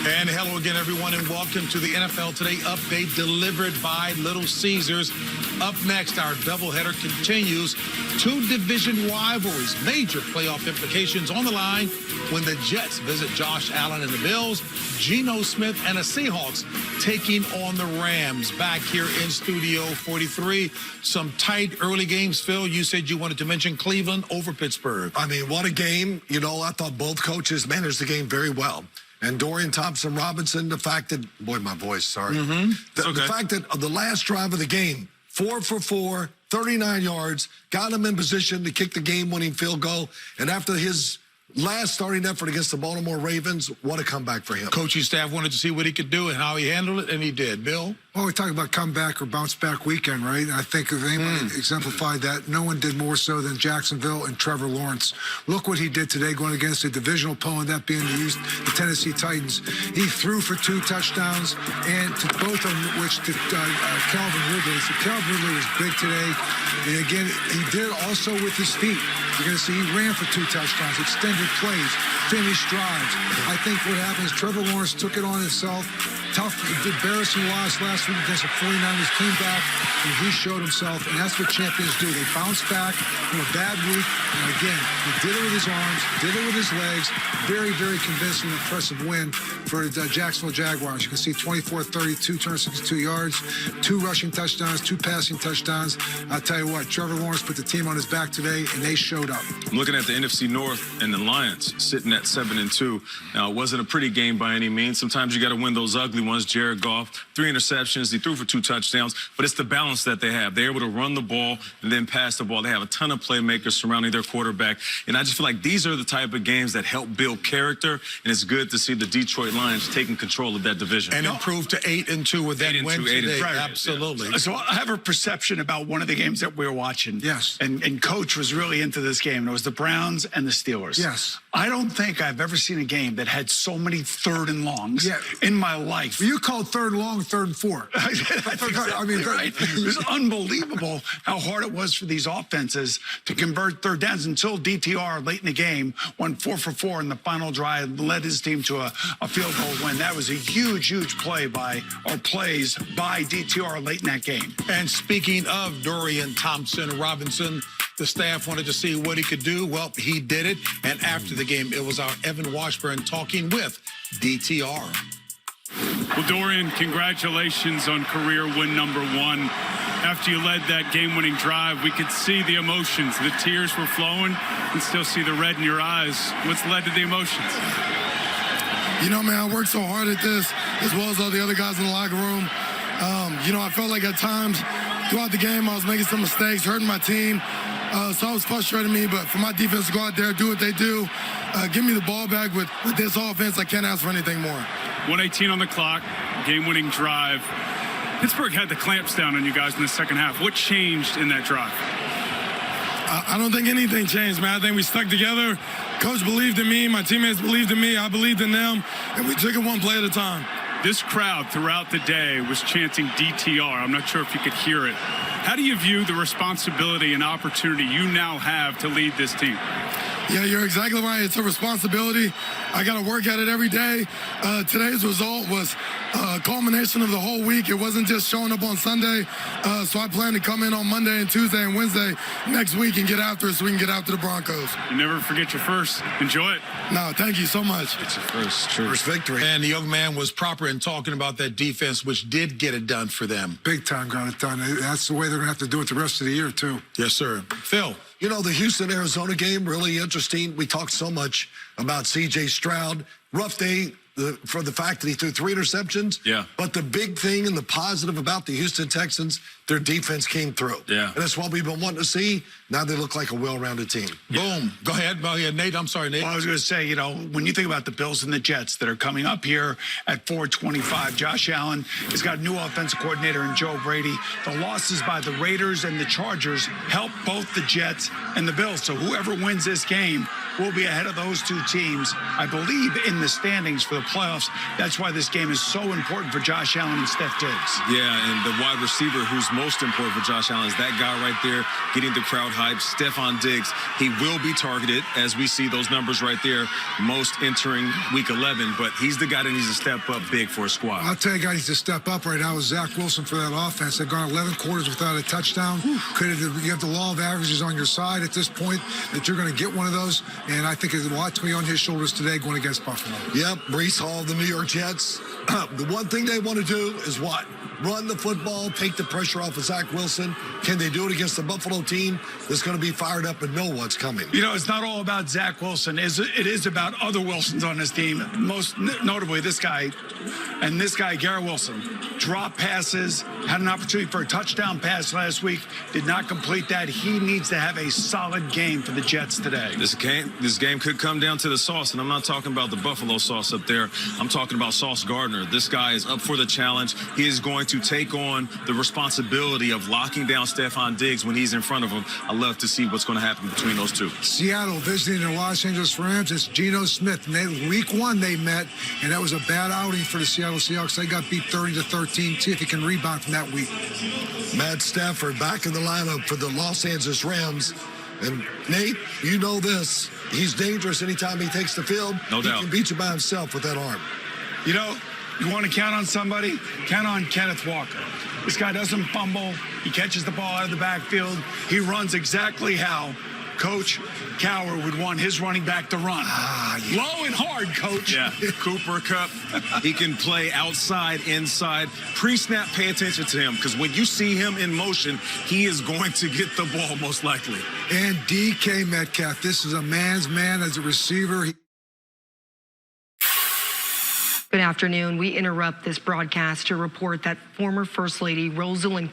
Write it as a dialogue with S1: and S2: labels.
S1: And hello again, everyone, and welcome to the NFL Today update delivered by Little Caesars. Up next, our doubleheader continues. Two division rivalries, major playoff implications on the line when the Jets visit Josh Allen and the Bills, Geno Smith and the Seahawks taking on the Rams. Back here in Studio 43, some tight early games. Phil, you said you wanted to mention Cleveland over Pittsburgh.
S2: I mean, what a game. You know, I thought both coaches managed the game very well. And Dorian Thompson-Robinson, the fact that, boy, my voice, sorry. The fact that the last drive of the game, 4 for 4, 39 yards, got him in position to kick the game-winning field goal. And after his last starting effort against the Baltimore Ravens, what a comeback for him.
S1: Coaching staff wanted to see what he could do and how he handled it, and he did. Bill?
S3: Well, we talk about comeback or bounce-back weekend, right? I think if anyone exemplified that, no one did more so than Jacksonville and Trevor Lawrence. Look what he did today going against a divisional opponent, that being the Tennessee Titans. He threw for 2 touchdowns, and to both of them, which to Calvin Ridley. So Calvin Ridley was big today. And again, he did it also with his feet. You're going to see he ran for 2 touchdowns, extended plays, finished drives. I think what happened is Trevor Lawrence took it on himself. Tough, embarrassing loss last week against the 49ers, came back, and he showed himself, and that's what champions do. They bounce back from a bad week, and again, he did it with his arms, did it with his legs. Very, very convincing, impressive win for the Jacksonville Jaguars. You can see 24-32, 262 yards, 2 rushing touchdowns, 2 passing touchdowns. I'll tell you what, Trevor Lawrence put the team on his back today, and they showed up.
S4: I'm looking at the NFC North and the Lions sitting at 7-2. Now, it wasn't a pretty game by any means. Sometimes you got to win those ugly ones. Jared Goff, 3 interceptions. He threw for 2 touchdowns, but it's the balance that they have. They're able to run the ball and then pass the ball. They have a ton of playmakers surrounding their quarterback, and I just feel like these are the type of games that help build character, and it's good to see the Detroit Lions taking control of that division.
S1: And improve to 8-2 with that win today.
S5: Right.
S1: Absolutely.
S5: Yeah. So I have a perception about one of the games that we were watching.
S3: Yes.
S5: And Coach was really into this game. And it was the Browns and the Steelers.
S3: Yes.
S5: I don't think I've ever seen a game that had so many 3rd and longs in my life.
S3: You called 3rd and long, 3rd and 4.
S5: I mean, right? It was unbelievable how hard it was for these offenses to convert 3rd downs until DTR late in the game went 4 for 4 in the final drive, led his team to a field goal win. That was a huge, huge plays by DTR late in that game.
S1: And speaking of Dorian Thompson-Robinson, the staff wanted to see what he could do. Well, he did it. And after the game, it was our Evan Washburn talking with DTR.
S6: Well, Dorian, congratulations on career win number 1. After you led that game-winning drive, we could see the emotions. The tears were flowing and still see the red in your eyes. What's led to the emotions?
S7: You know, man, I worked so hard at this, as well as all the other guys in the locker room. You know, I felt like at times throughout the game I was making some mistakes, hurting my team. So it was frustrating me, but for my defense to go out there, do what they do, give me the ball back with this offense, I can't ask for anything more.
S6: 1:18 on the clock, game-winning drive. Pittsburgh had the clamps down on you guys in the second half. What changed in that drive?
S7: I don't think anything changed, man. I think we stuck together. Coach believed in me. My teammates believed in me. I believed in them. And we took it one play at a time.
S6: This crowd throughout the day was chanting DTR. I'm not sure if you could hear it. How do you view the responsibility and opportunity you now have to lead this team?
S7: Yeah, you're exactly right. It's a responsibility. I got to work at it every day. Today's result was a culmination of the whole week. It wasn't just showing up on Sunday. So I plan to come in on Monday and Tuesday and Wednesday next week and get after it so we can get after the Broncos.
S6: You never forget your first. Enjoy it.
S7: No, thank you so much.
S4: It's your first
S2: victory.
S1: And the young man was proper in talking about that defense, which did get it done for them.
S3: Big time got it done. That's the way they're going to have to do it the rest of the year, too.
S1: Yes, sir. Phil.
S2: You know, the Houston-Arizona game, really interesting. We talked so much about C.J. Stroud. Rough day for the fact that he threw 3 interceptions.
S4: Yeah.
S2: But the big thing and the positive about the Houston Texans, their defense came through.
S4: Yeah.
S2: And that's what we've been wanting to see. Now they look like a well-rounded team.
S1: Boom. Go ahead. Well, yeah, Nate, I'm sorry, Nate.
S5: Well, I was going to say, you know, when you think about the Bills and the Jets that are coming up here at 4:25, Josh Allen has got a new offensive coordinator in Joe Brady. The losses by the Raiders and the Chargers help both the Jets and the Bills. So whoever wins this game will be ahead of those two teams, I believe, in the standings for the playoffs. That's why this game is so important for Josh Allen and Steph Diggs.
S4: Yeah, and the wide receiver who's most important for Josh Allen is that guy right there getting the crowd hyped, Stephon Diggs. He will be targeted, as we see those numbers right there, most entering Week 11, but he's the guy that needs to step up big for a squad.
S3: I'll tell you, guy needs to step up right now is Zach Wilson for that offense. They've gone 11 quarters without a touchdown. You have the law of averages on your side at this point that you're going to get one of those, and I think there's a lot to be on his shoulders today going against Buffalo.
S2: Yep, Breece Hall, the New York Jets. The one thing they want to do is what? Run the football, take the pressure off of Zach Wilson. Can they do it against the Buffalo team that's going to be fired up and know what's coming?
S5: You know, it's not all about Zach Wilson. It is about other Wilsons on this team, most notably this guy. And this guy, Garrett Wilson, dropped passes, had an opportunity for a touchdown pass last week, did not complete that. He needs to have a solid game for the Jets today.
S4: This game could come down to the sauce, and I'm not talking about the Buffalo sauce up there. I'm talking about Sauce Gardner. This guy is up for the challenge. He is going to take on the responsibility of locking down Stephon Diggs when he's in front of him. I love to see what's going to happen between those two.
S3: Seattle visiting the Los Angeles Rams. It's Geno Smith. Week 1 they met, and that was a bad outing for the Seattle Seahawks. They got beat 30-13. See if he can rebound from that week.
S2: Matt Stafford back in the lineup for the Los Angeles Rams. And Nate, you know this. He's dangerous anytime he takes the field.
S4: No doubt.
S2: He can beat you by himself with that arm.
S5: You know, you want to count on somebody? Count on Kenneth Walker. This guy doesn't fumble. He catches the ball out of the backfield. He runs exactly how Coach Cowher would want his running back to run. Low and hard, Coach.
S4: Yeah, Cooper Kupp, he can play outside, inside. Pre-snap, pay attention to him, because when you see him in motion, he is going to get the ball most likely.
S3: And DK Metcalf, this is a man's man as a receiver.
S8: Good afternoon. We interrupt this broadcast to report that former First Lady Rosalind